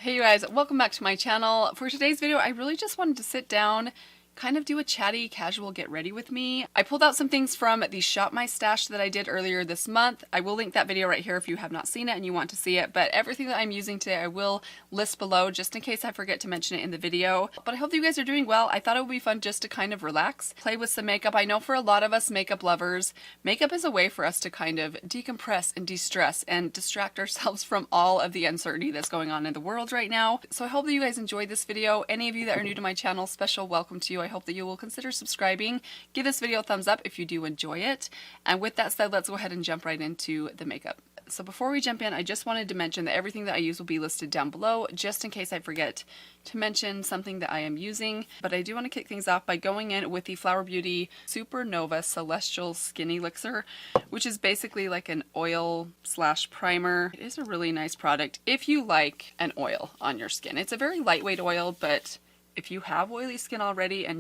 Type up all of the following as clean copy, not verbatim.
Hey you guys, welcome back to my channel. For today's video, I really just wanted to sit down, kind of do a chatty, casual get ready with me. I pulled out some things from the Shop My Stash that I did earlier this month. I will link that video right here if you have not seen it and you want to see it, but everything that I'm using today I will list below just in case I forget to mention it in the video. But I hope that you guys are doing well. I thought it would be fun just to kind of relax, play with some makeup. I know for a lot of us makeup lovers, makeup is a way for us to kind of decompress and de-stress and distract ourselves from all of the uncertainty that's going on in the world right now. So I hope that you guys enjoyed this video. Any of you that are new to my channel, special welcome to you. I hope that you will consider subscribing. Give this video a thumbs up if you do enjoy it. And with that said, let's go ahead and jump right into the makeup. So before we jump in, I just wanted to mention that everything that I use will be listed down below, just in case I forget to mention something that I am using. But I do want to kick things off by going in with the Flower Beauty Supernova Celestial Skin Elixir, which is basically like an oil slash primer. It is a really nice product if you like an oil on your skin. It's a very lightweight oil, but if you have oily skin already and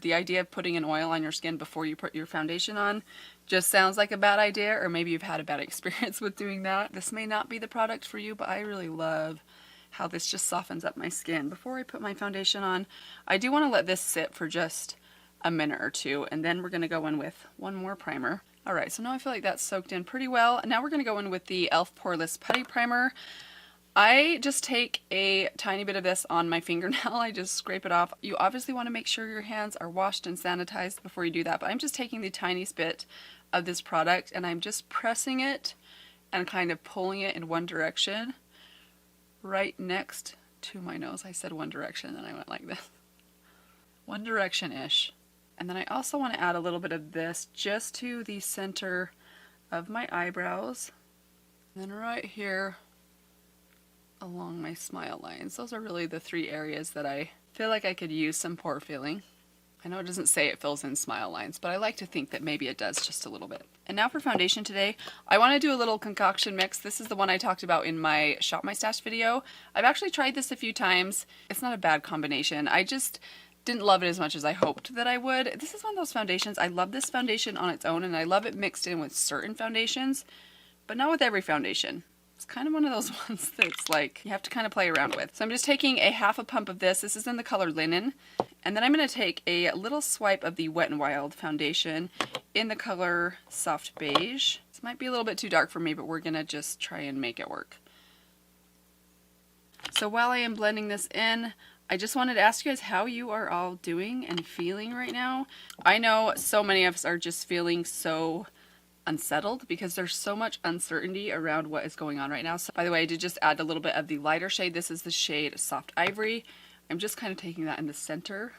the idea of putting an oil on your skin before you put your foundation on just sounds like a bad idea, or maybe you've had a bad experience with doing that, this may not be the product for you, but I really love how this just softens up my skin. Before I put my foundation on, I do want to let this sit for just a minute or two, and then we're going to go in with one more primer. Alright, so now I feel like that's soaked in pretty well. Now we're going to go in with the e.l.f. Poreless Putty Primer. I just take a tiny bit of this on my fingernail. I just scrape it off. You obviously want to make sure your hands are washed and sanitized before you do that, but I'm just taking the tiniest bit of this product and I'm just pressing it and kind of pulling it in one direction right next to my nose. I said one direction and I went like this. One direction-ish. And then I also want to add a little bit of this just to the center of my eyebrows. And then right here along my smile lines. Those are really the three areas that I feel like I could use some pore filling. I know it doesn't say it fills in smile lines, but I like to think that maybe it does just a little bit. And now for foundation today, I want to do a little concoction mix. This is the one I talked about in my Shop My Stash video. I've actually tried this a few times. It's not a bad combination. I just didn't love it as much as I hoped that I would. This is one of those foundations. I love this foundation on its own and I love it mixed in with certain foundations, but not with every foundation. It's kind of one of those ones that's like you have to kind of play around with. So I'm just taking a half a pump of this. This is in the color Linen. And then I'm going to take a little swipe of the Wet n Wild foundation in the color Soft Beige. This might be a little bit too dark for me, but we're going to just try and make it work. So while I am blending this in, I just wanted to ask you guys how you are all doing and feeling right now. I know so many of us are just feeling so unsettled because there's so much uncertainty around what is going on right now. So by the way, I did just add a little bit of the lighter shade. This is the shade Soft Ivory. I'm just kind of taking that in the center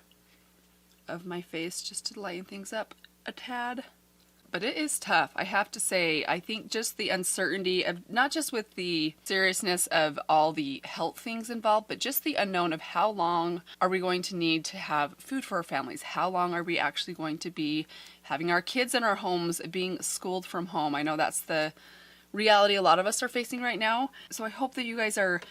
of my face just to lighten things up a tad. But it is tough, I have to say. I think just the uncertainty of not just with the seriousness of all the health things involved, but just the unknown of how long are we going to need to have food for our families? How long are we actually going to be having our kids in our homes being schooled from home? I know that's the reality a lot of us are facing right now. So I hope that you guys are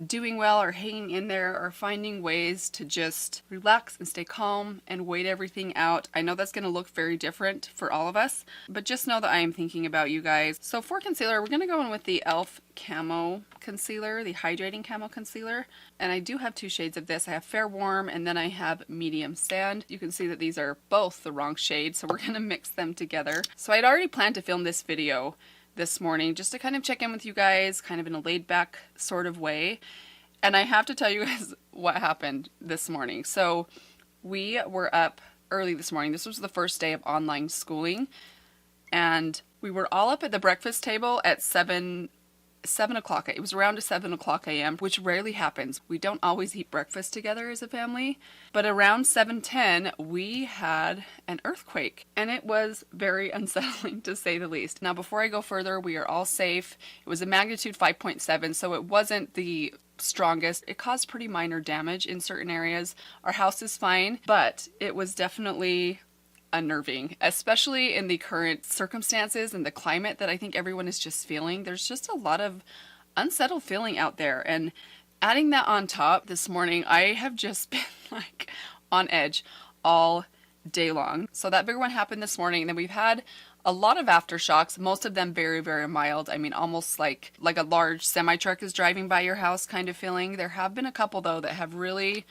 doing well or hanging in there or finding ways to just relax and stay calm and wait everything out. I know that's going to look very different for all of us, but just know that I am thinking about you guys. So for concealer, we're going to go in with the e.l.f. Camo Concealer, the Hydrating Camo Concealer. And I do have two shades of this. I have Fair Warm and then I have Medium Sand. You can see that these are both the wrong shade, so we're going to mix them together. So I'd already planned to film this video this morning just to kind of check in with you guys kind of in a laid back sort of way, and I have to tell you guys what happened this morning. So we were up early this morning. This was the first day of online schooling and we were all up at the breakfast table at 7 o'clock. It was around 7 o'clock a.m., which rarely happens. We don't always eat breakfast together as a family, but around 7:10 we had an earthquake and it was very unsettling to say the least. Now before I go further, we are all safe. It was a magnitude 5.7, so it wasn't the strongest. It caused pretty minor damage in certain areas. Our house is fine, but it was definitely unnerving, especially in the current circumstances and the climate that I think everyone is just feeling. There's just a lot of unsettled feeling out there, and adding that on top this morning, I have just been like on edge all day long. So that big one happened this morning, and then we've had a lot of aftershocks, most of them very, very mild. I mean, almost like a large semi-truck is driving by your house kind of feeling. There have been a couple though that have really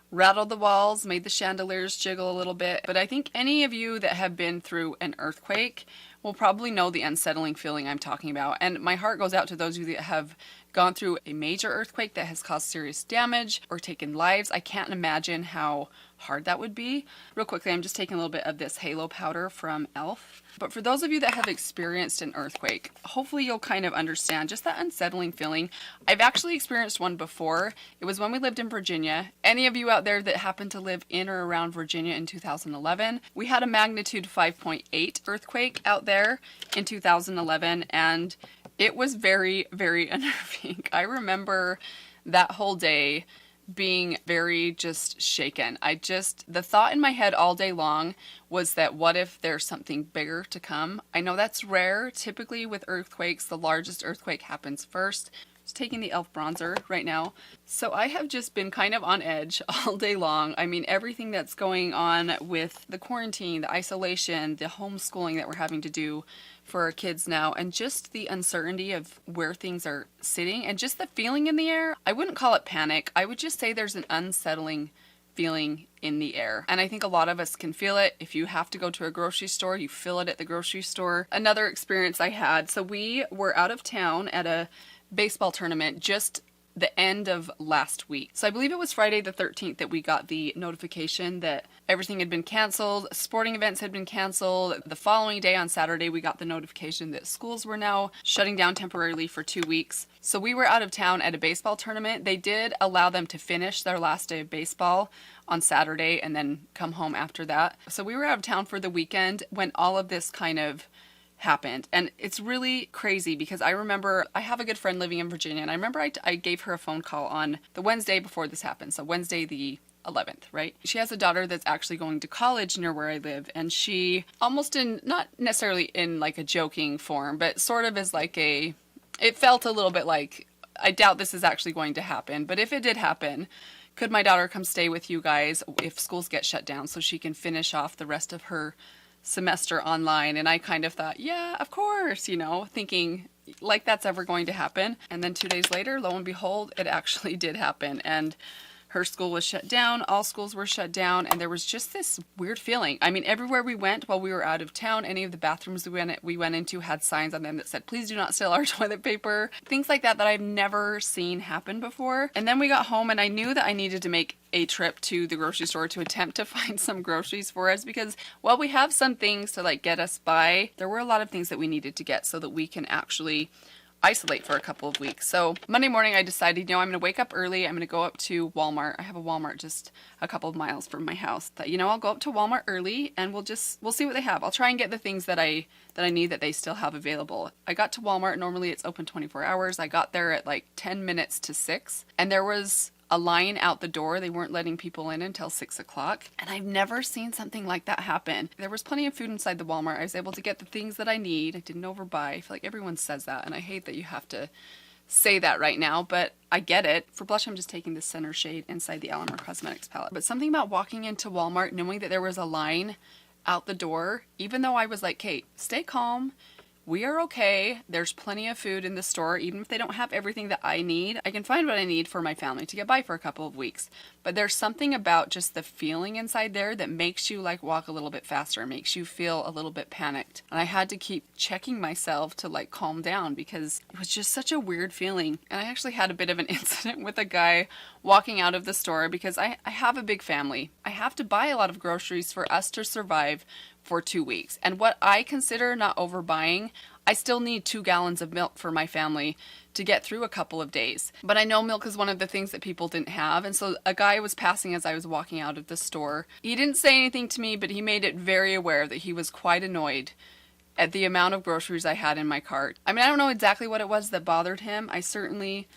rattled the walls, made the chandeliers jiggle a little bit. But I think any of you that have been through an earthquake will probably know the unsettling feeling I'm talking about. And my heart goes out to those of you that have gone through a major earthquake that has caused serious damage or taken lives. I can't imagine how hard that would be. Real quickly, I'm just taking a little bit of this halo powder from e.l.f. But for those of you that have experienced an earthquake, hopefully you'll kind of understand just that unsettling feeling. I've actually experienced one before. It was when we lived in Virginia. Any of you out there that happen to live in or around Virginia in 2011, we had a magnitude 5.8 earthquake out there in 2011, and it was very, very unnerving. I remember that whole day being very just shaken. The thought in my head all day long was that what if there's something bigger to come? I know that's rare. Typically with earthquakes, the largest earthquake happens first. Just taking the e.l.f. bronzer right now. So I have just been kind of on edge all day long. I mean, everything that's going on with the quarantine, the isolation, the homeschooling that we're having to do for our kids now, and just the uncertainty of where things are sitting and just the feeling in the air. I wouldn't call it panic. I would just say there's an unsettling feeling in the air. And I think a lot of us can feel it. If you have to go to a grocery store, you feel it at the grocery store. Another experience I had, so we were out of town at a baseball tournament just the end of last week. So I believe it was Friday the 13th that we got the notification that everything had been canceled, sporting events had been canceled. The following day on Saturday, we got the notification that schools were now shutting down temporarily for 2 weeks. So we were out of town at a baseball tournament. They did allow them to finish their last day of baseball on Saturday and then come home after that. So we were out of town for the weekend when all of this kind of happened. And it's really crazy because I remember I have a good friend living in Virginia, and I remember I gave her a phone call on the Wednesday before this happened. So Wednesday the 11th, right? She has a daughter that's actually going to college near where I live, and she almost not necessarily in like a joking form, but sort of as like it felt a little bit like, I doubt this is actually going to happen, but if it did happen, could my daughter come stay with you guys if schools get shut down so she can finish off the rest of her semester online? And I kind of thought, yeah, of course, thinking like that's ever going to happen. And then 2 days later, lo and behold, it actually did happen. And her school was shut down, all schools were shut down, and there was just this weird feeling. I mean, everywhere we went while we were out of town, any of the bathrooms we went into had signs on them that said, please do not steal our toilet paper. Things like that I've never seen happen before. And then we got home, and I knew that I needed to make a trip to the grocery store to attempt to find some groceries for us, because while we have some things to like get us by, there were a lot of things that we needed to get so that we can actually isolate for a couple of weeks. So Monday morning I decided, I'm going to wake up early. I'm going to go up to Walmart. I have a Walmart just a couple of miles from my house. That I'll go up to Walmart early and we'll see what they have. I'll try and get the things that I need that they still have available. I got to Walmart. Normally it's open 24 hours. I got there at like 10 minutes to 6, and there was a line out the door. They weren't letting people in until 6 o'clock. And I've never seen something like that happen. There was plenty of food inside the Walmart. I was able to get the things that I need. I didn't overbuy. I feel like everyone says that, and I hate that you have to say that right now, but I get it. For blush, I'm just taking the center shade inside the Eyeliner Cosmetics palette. But something about walking into Walmart, knowing that there was a line out the door, even though I was like, Kate, stay calm. We are okay. There's plenty of food in the store. Even if they don't have everything that I need, I can find what I need for my family to get by for a couple of weeks. But there's something about just the feeling inside there that makes you like walk a little bit faster, makes you feel a little bit panicked. And I had to keep checking myself to like calm down because it was just such a weird feeling. And I actually had a bit of an incident with a guy walking out of the store because I have a big family. I have to buy a lot of groceries for us to survive for 2 weeks. And what I consider not overbuying, I still need 2 gallons of milk for my family to get through a couple of days. But I know milk is one of the things that people didn't have. And so a guy was passing as I was walking out of the store. He didn't say anything to me, but he made it very aware that he was quite annoyed at the amount of groceries I had in my cart. I mean, I don't know exactly what it was that bothered him. I certainly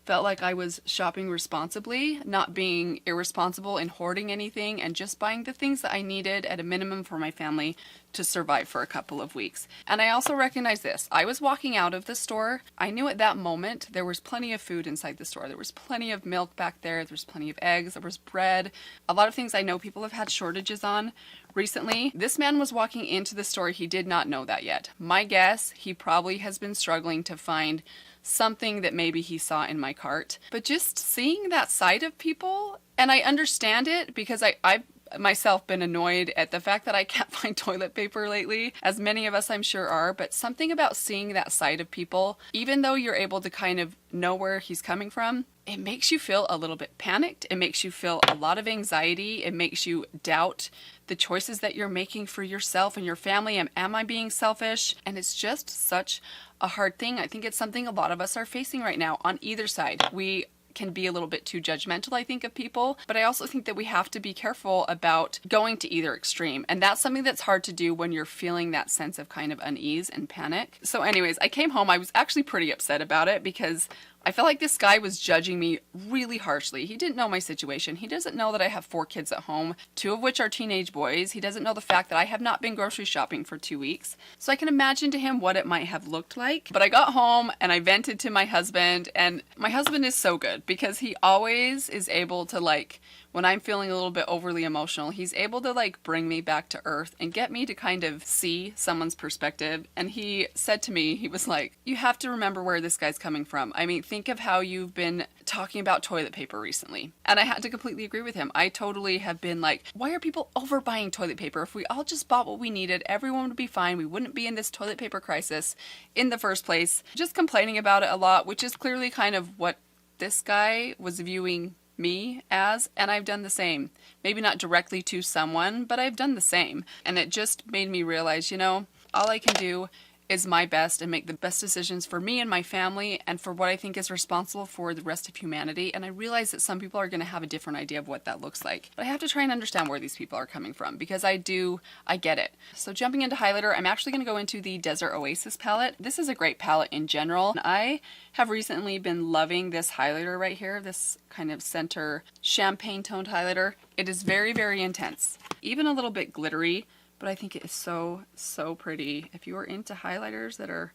felt like I was shopping responsibly, not being irresponsible in hoarding anything, and just buying the things that I needed at a minimum for my family to survive for a couple of weeks. And I also recognize this. I was walking out of the store. I knew at that moment there was plenty of food inside the store. There was plenty of milk back there. There was plenty of eggs. There was bread. A lot of things I know people have had shortages on recently. This man was walking into the store. He did not know that yet. My guess, he probably has been struggling to find something that maybe he saw in my cart. But just seeing that side of people, and I understand it because I've myself been annoyed at the fact that I can't find toilet paper lately, as many of us I'm sure are, but something about seeing that side of people, even though you're able to kind of know where he's coming from, it makes you feel a little bit panicked. It makes you feel a lot of anxiety. It makes you doubt the choices that you're making for yourself and your family. Am I being selfish? And it's just such a hard thing. I think it's something a lot of us are facing right now on either side. We can be a little bit too judgmental, I think, of people, but I also think that we have to be careful about going to either extreme, and that's something that's hard to do when you're feeling that sense of kind of unease and panic. So anyways, I came home. I was actually pretty upset about it because I felt like this guy was judging me really harshly. He didn't know my situation. He doesn't know that I have 4 kids at home, 2 of which are teenage boys. He doesn't know the fact that I have not been grocery shopping for 2 weeks. So I can imagine to him what it might have looked like. But I got home and I vented to my husband, and my husband is so good because he always is able to, like, when I'm feeling a little bit overly emotional, he's able to like bring me back to earth and get me to kind of see someone's perspective. And he said to me, he was like, you have to remember where this guy's coming from. I mean, think of how you've been talking about toilet paper recently. And I had to completely agree with him. I totally have been like, why are people overbuying toilet paper? If we all just bought what we needed, everyone would be fine. We wouldn't be in this toilet paper crisis in the first place. Just complaining about it a lot, which is clearly kind of what this guy was viewing me as, and I've done the same. Maybe not directly to someone, but I've done the same. And it just made me realize, you know, all I can do is my best and make the best decisions for me and my family and for what I think is responsible for the rest of humanity. And I realize that some people are going to have a different idea of what that looks like. But I have to try and understand where these people are coming from because I get it. So jumping into highlighter, I'm actually going to go into the Desert Oasis palette. This is a great palette in general. I have recently been loving this highlighter right here, this kind of center champagne toned highlighter. It is very, very intense, even a little bit glittery. But I think it is so, so pretty. If you are into highlighters that are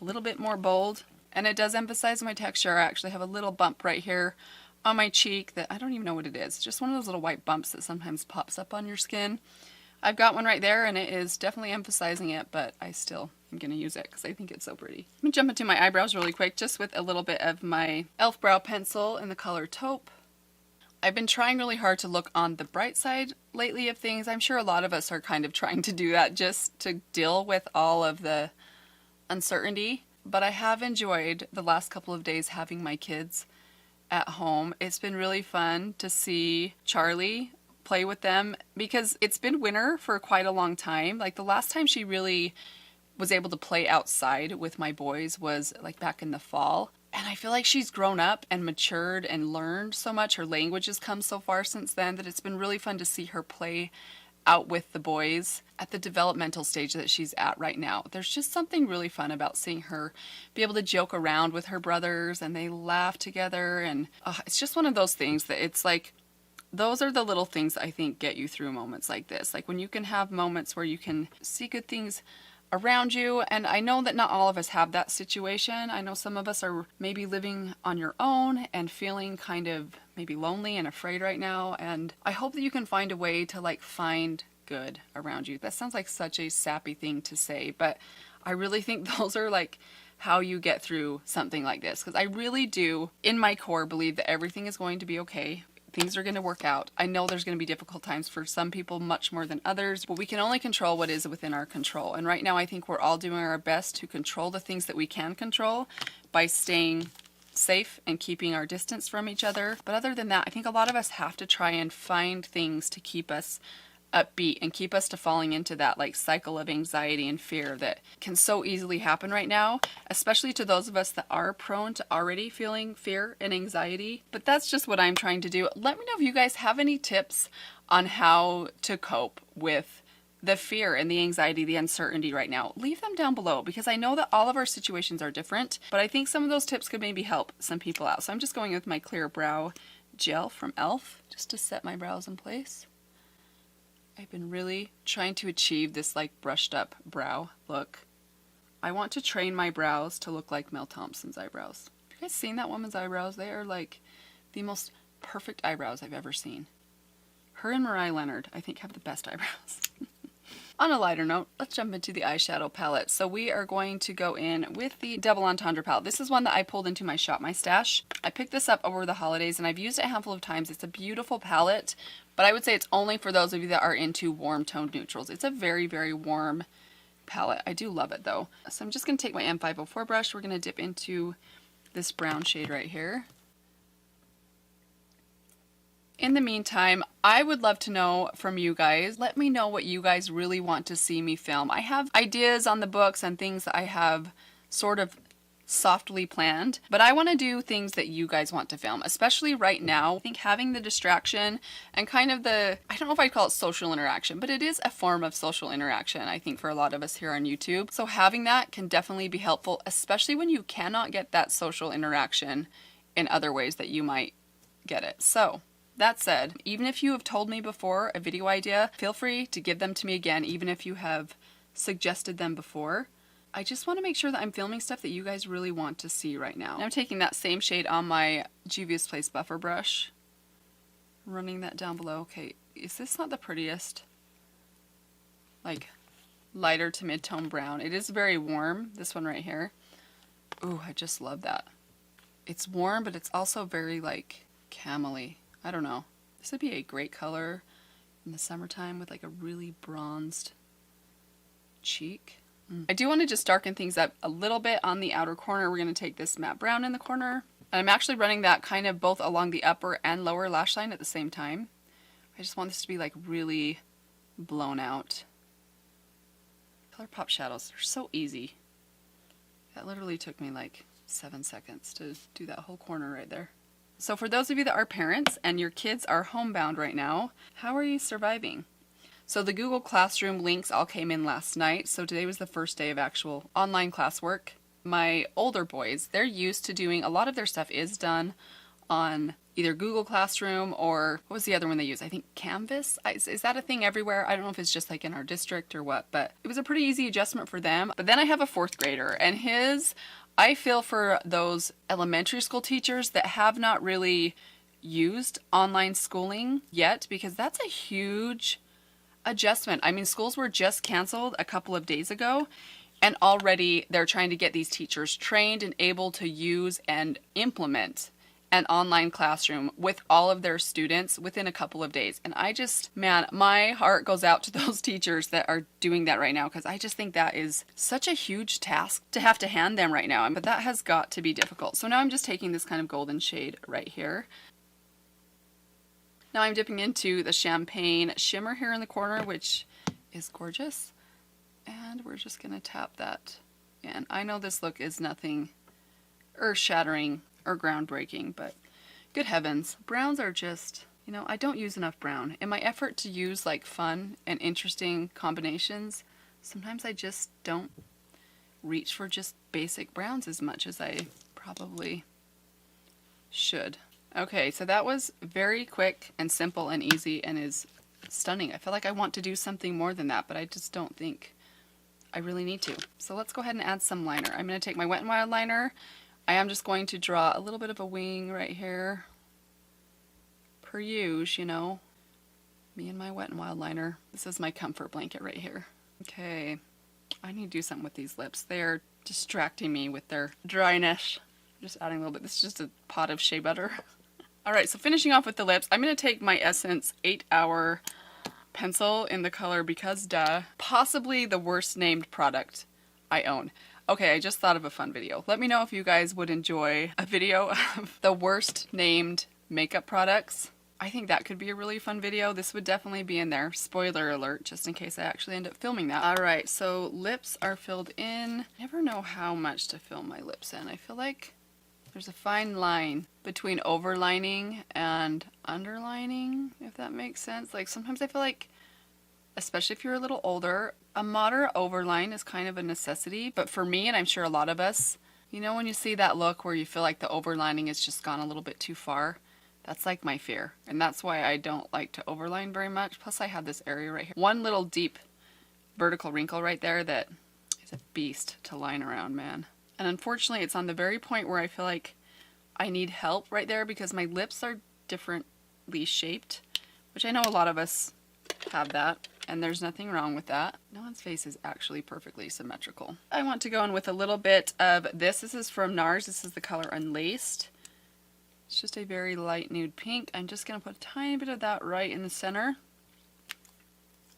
a little bit more bold, and it does emphasize my texture. I actually have a little bump right here on my cheek that I don't even know what it is. Just one of those little white bumps that sometimes pops up on your skin. I've got one right there and it is definitely emphasizing it, but I still am going to use it because I think it's so pretty. Let me jump into my eyebrows really quick, just with a little bit of my e.l.f. brow pencil in the color taupe. I've been trying really hard to look on the bright side lately of things. I'm sure a lot of us are kind of trying to do that just to deal with all of the uncertainty. But I have enjoyed the last couple of days having my kids at home. It's been really fun to see Charlie play with them because it's been winter for quite a long time. Like the last time she really was able to play outside with my boys was like back in the fall. And I feel like she's grown up and matured and learned so much. Her language has come so far since then that it's been really fun to see her play out with the boys at the developmental stage that she's at right now. There's just something really fun about seeing her be able to joke around with her brothers and they laugh together. And it's just one of those things that it's like, those are the little things that I think get you through moments like this. Like when you can have moments where you can see good things around you. And I know that not all of us have that situation. I know some of us are maybe living on your own and feeling kind of maybe lonely and afraid right now. And I hope that you can find a way to like find good around you. That sounds like such a sappy thing to say, but I really think those are like how you get through something like this. Because I really do, in my core, believe that everything is going to be okay. Things are going to work out. I know there's going to be difficult times for some people much more than others, but we can only control what is within our control. And right now I think we're all doing our best to control the things that we can control by staying safe and keeping our distance from each other. But other than that, I think a lot of us have to try and find things to keep us upbeat and keep us to falling into that like cycle of anxiety and fear that can so easily happen right now, especially to those of us that are prone to already feeling fear and anxiety. But that's just what I'm trying to do. Let me know if you guys have any tips on how to cope with the fear and the anxiety, the uncertainty right now, leave them down below, because I know that all of our situations are different, but I think some of those tips could maybe help some people out. So I'm just going with my clear brow gel from e.l.f. just to set my brows in place. I've been really trying to achieve this like brushed up brow look. I want to train my brows to look like Mel Thompson's eyebrows. Have you guys seen that woman's eyebrows? They are like the most perfect eyebrows I've ever seen. Her and Mariah Leonard, I think, have the best eyebrows. On a lighter note, let's jump into the eyeshadow palette. So we are going to go in with the Double Entendre palette. This is one that I pulled into my Shop My Stash. I picked this up over the holidays and I've used it a handful of times. It's a beautiful palette, but I would say it's only for those of you that are into warm toned neutrals. It's a very, very warm palette. I do love it though. So I'm just going to take my M504 brush. We're going to dip into this brown shade right here. In the meantime, I would love to know from you guys. Let me know what you guys really want to see me film. I have ideas on the books and things that I have sort of softly planned, but I want to do things that you guys want to film, especially right now. I think having the distraction and kind of the, I don't know if I'd call it social interaction, but it is a form of social interaction, I think, for a lot of us here on YouTube. So having that can definitely be helpful, especially when you cannot get that social interaction in other ways that you might get it. So that said, even if you have told me before a video idea, feel free to give them to me again, even if you have suggested them before. I just want to make sure that I'm filming stuff that you guys really want to see right now. And I'm taking that same shade on my Juvia's Place buffer brush, running that down below. Okay, is this not the prettiest? Like, lighter to mid-tone brown. It is very warm, this one right here. Ooh, I just love that. It's warm, but it's also very, like, camely. I don't know. This would be a great color in the summertime with like a really bronzed cheek. I do want to just darken things up a little bit on the outer corner. We're going to take this matte brown in the corner. And I'm actually running that kind of both along the upper and lower lash line at the same time. I just want this to be like really blown out. ColourPop shadows are so easy. That literally took me like 7 seconds to do that whole corner right there. So for those of you that are parents and your kids are homebound right now, how are you surviving? So the Google Classroom links all came in last night. So today was the first day of actual online classwork. My older boys, they're used to doing, a lot of their stuff is done on either Google Classroom or, what was the other one they use? I think Canvas? Is that a thing everywhere? I don't know if it's just like in our district or what, but it was a pretty easy adjustment for them. But then I have a 4th grader and I feel for those elementary school teachers that have not really used online schooling yet, because that's a huge adjustment. I mean, schools were just canceled a couple of days ago, and already they're trying to get these teachers trained and able to use and implement an online classroom with all of their students within a couple of days. And I just, man, my heart goes out to those teachers that are doing that right now, because I just think that is such a huge task to have to hand them right now. But that has got to be difficult. So now I'm just taking this kind of golden shade right here. Now I'm dipping into the champagne shimmer here in the corner, which is gorgeous. And we're just gonna tap that in. I know this look is nothing earth-shattering or groundbreaking, but good heavens, browns are just, you know, I don't use enough brown. In my effort to use like fun and interesting combinations, sometimes I just don't reach for just basic browns as much as I probably should. Okay, so that was very quick and simple and easy and is stunning. I feel like I want to do something more than that, but I just don't think I really need to. So let's go ahead and add some liner. I'm going to take my Wet n Wild liner. I am just going to draw a little bit of a wing right here. Per use, you know. Me and my Wet n Wild liner. This is my comfort blanket right here. Okay. I need to do something with these lips. They are distracting me with their dryness. Just adding a little bit. This is just a pot of shea butter. Alright, so finishing off with the lips, I'm going to take my Essence 8-Hour pencil in the color Because Duh. Possibly the worst named product I own. Okay, I just thought of a fun video. Let me know if you guys would enjoy a video of the worst named makeup products. I think that could be a really fun video. This would definitely be in there. Spoiler alert, just in case I actually end up filming that. Alright, so lips are filled in. I never know how much to fill my lips in. I feel like there's a fine line between overlining and underlining, if that makes sense. Like sometimes I feel like especially if you're a little older. A moderate overline is kind of a necessity, but for me, and I'm sure a lot of us, you know when you see that look where you feel like the overlining has just gone a little bit too far? That's like my fear, and that's why I don't like to overline very much. Plus I have this area right here. One little deep vertical wrinkle right there that is a beast to line around, man. And unfortunately it's on the very point where I feel like I need help right there because my lips are differently shaped, which I know a lot of us have that, and there's nothing wrong with that. No one's face is actually perfectly symmetrical. I want to go in with a little bit of this. This is from Nars. This is the color Unlaced. It's just a very light nude pink. I'm just going to put a tiny bit of that right in the center.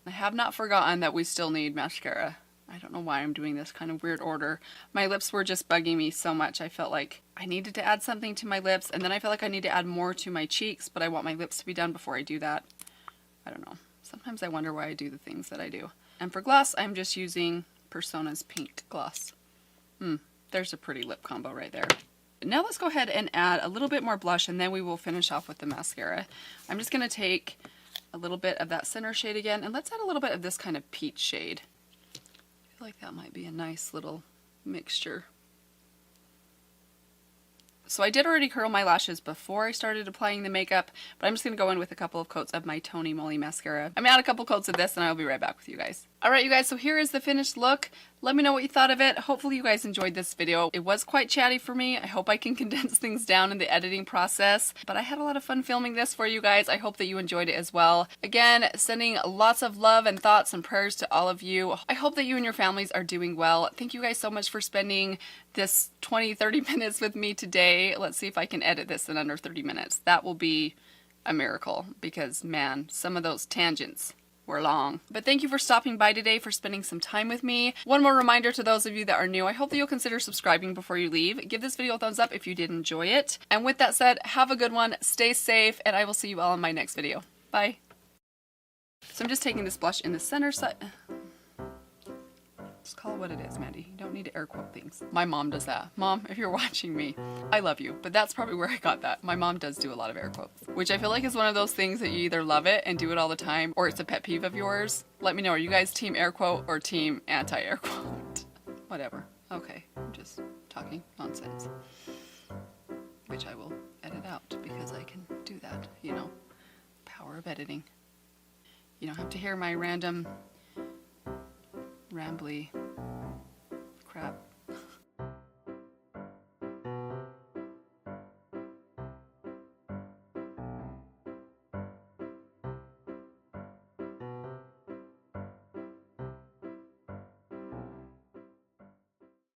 I have not forgotten that we still need mascara. I don't know why I'm doing this kind of weird order. My lips were just bugging me so much. I felt like I needed to add something to my lips, and then I felt like I need to add more to my cheeks, but I want my lips to be done before I do that. I don't know. Sometimes I wonder why I do the things that I do. And for gloss, I'm just using Persona's Pink Gloss. There's a pretty lip combo right there. Now let's go ahead and add a little bit more blush, and then we will finish off with the mascara. I'm just going to take a little bit of that center shade again, and let's add a little bit of this kind of peach shade. I feel like that might be a nice little mixture. So I did already curl my lashes before I started applying the makeup, but I'm just going to go in with a couple of coats of my Tony Moly mascara. I'm going to add a couple coats of this and I'll be right back with you guys. Alright you guys, so here is the finished look. Let me know what you thought of it. Hopefully you guys enjoyed this video. It was quite chatty for me. I hope I can condense things down in the editing process, but I had a lot of fun filming this for you guys. I hope that you enjoyed it as well. Again, sending lots of love and thoughts and prayers to all of you. I hope that you and your families are doing well. Thank you guys so much for spending this 20-30 minutes with me today. Let's see if I can edit this in under 30 minutes. That will be a miracle because, man, some of those tangents were long. But thank you for stopping by today, for spending some time with me. One more reminder to those of you that are new, I hope that you'll consider subscribing before you leave. Give this video a thumbs up if you did enjoy it. And with that said, have a good one, stay safe, and I will see you all in my next video. Bye. So I'm just taking this blush in the center side. Just call it what it is, Mandy. You don't need to air quote things. My mom does that. Mom, if you're watching me, I love you. But that's probably where I got that. My mom does do a lot of air quotes, which I feel like is one of those things that you either love it and do it all the time, or it's a pet peeve of yours. Let me know, are you guys team air quote or team anti-air quote? Whatever. Okay, I'm just talking nonsense, which I will edit out because I can do that, you know, power of editing. You don't have to hear my rambly crap.